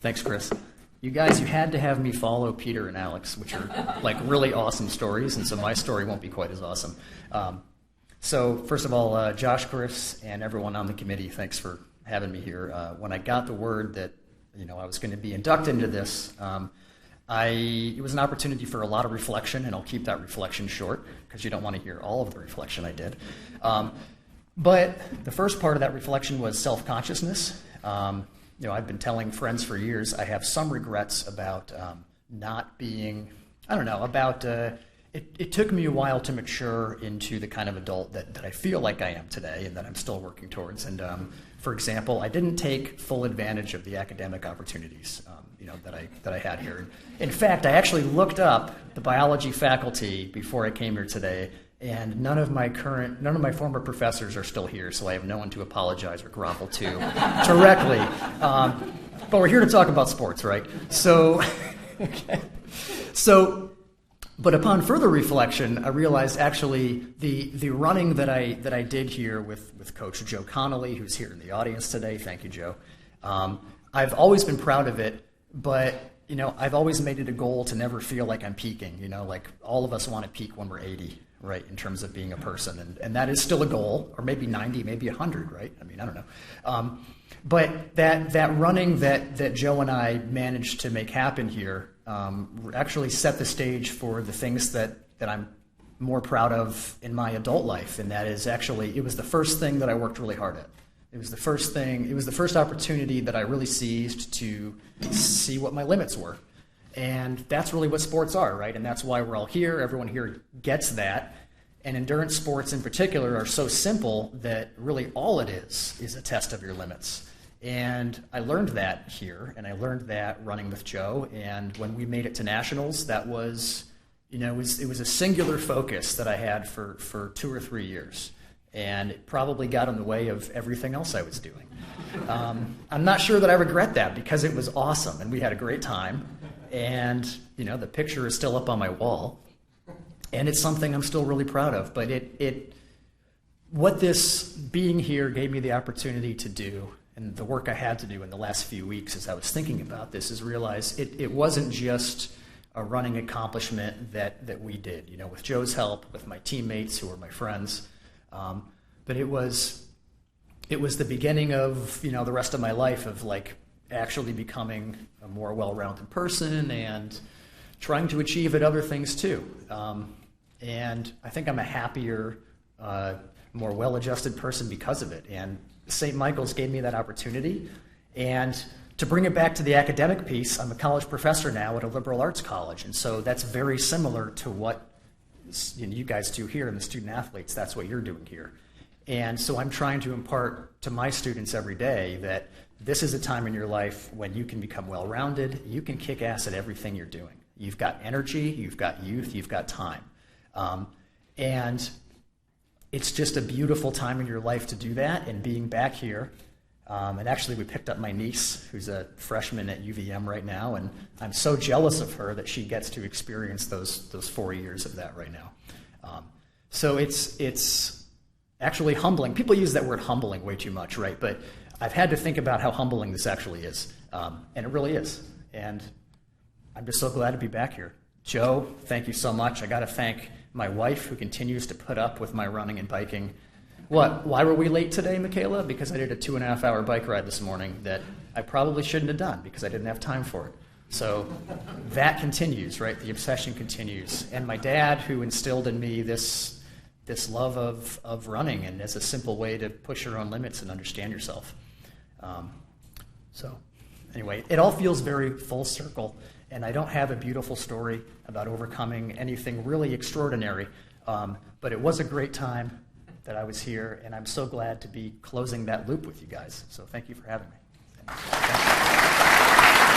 Thanks, Chris. You guys, you had to have me follow Peter and Alex, which are like really awesome stories, and so my story won't be quite as awesome. So first of all, Josh, Chris, and everyone on the committee, thanks for having me here. When I got the word that I was going to be inducted into this, it was an opportunity for a lot of reflection, and I'll keep that reflection short because you don't want to hear all of the reflection I did. But the first part of that reflection was self-consciousness. I've been telling friends for years I have some regrets about not being, it took me a while to mature into the kind of adult that I feel like I am today and that I'm still working towards. And for example, I didn't take full advantage of the academic opportunities that I had here. In fact, I actually looked up the biology faculty before I came here today, and none of my former professors are still here, so I have no one to apologize or grovel to directly. But we're here to talk about sports, right? So, okay. But upon further reflection, I realized actually the running that I did here with Coach Joe Connolly, who's here in the audience today. Thank you, Joe. I've always been proud of it, but I've always made it a goal to never feel like I'm peaking. Like all of us want to peak when we're 80, right? In terms of being a person, and that is still a goal, or maybe 90, maybe 100, right? I mean, I don't know. But that running that Joe and I managed to make happen here actually set the stage for the things that I'm more proud of in my adult life, and that is actually, it was the first thing that I worked really hard at. It was the first opportunity that I really seized to see what my limits were. And that's really what sports are, right? And that's why we're all here. Everyone here gets that. And endurance sports in particular are so simple that really all it is a test of your limits. And I learned that here, and I learned that running with Joe. And when we made it to nationals, that was, it was a singular focus that I had for 2 or 3 years. And it probably got in the way of everything else I was doing. I'm not sure that I regret that because it was awesome, and we had a great time. And, the picture is still up on my wall. And it's something I'm still really proud of. But what this being here gave me the opportunity to do, and the work I had to do in the last few weeks as I was thinking about this, is realize it wasn't just a running accomplishment that we did, with Joe's help, with my teammates who were my friends. But it was the beginning of, the rest of my life of actually becoming a more well-rounded person and trying to achieve at other things too. And I think I'm a happier, more well-adjusted person because of it. And St. Michael's gave me that opportunity. And to bring it back to the academic piece, I'm a college professor now at a liberal arts college. And so that's very similar to what you guys do here, and the student athletes. That's what you're doing here. And so I'm trying to impart to my students every day that this is a time in your life when you can become well-rounded. You can kick ass at everything you're doing. You've got energy, you've got youth, you've got time. And it's just a beautiful time in your life to do that. And being back here, and actually we picked up my niece, who's a freshman at UVM right now, and I'm so jealous of her that she gets to experience those 4 years of that right now. So it's actually humbling. People use that word humbling way too much, right? But I've had to think about how humbling this actually is, and it really is. And I'm just so glad to be back here. Joe, thank you so much. I got to thank my wife, who continues to put up with my running and biking. Why were we late today, Michaela? Because I did a 2.5-hour bike ride this morning that I probably shouldn't have done because I didn't have time for it. So that continues, right? The obsession continues. And my dad, who instilled in me this love of running and as a simple way to push your own limits and understand yourself. So anyway, it all feels very full circle. And I don't have a beautiful story about overcoming anything really extraordinary, but it was a great time that I was here, and I'm so glad to be closing that loop with you guys. So thank you for having me.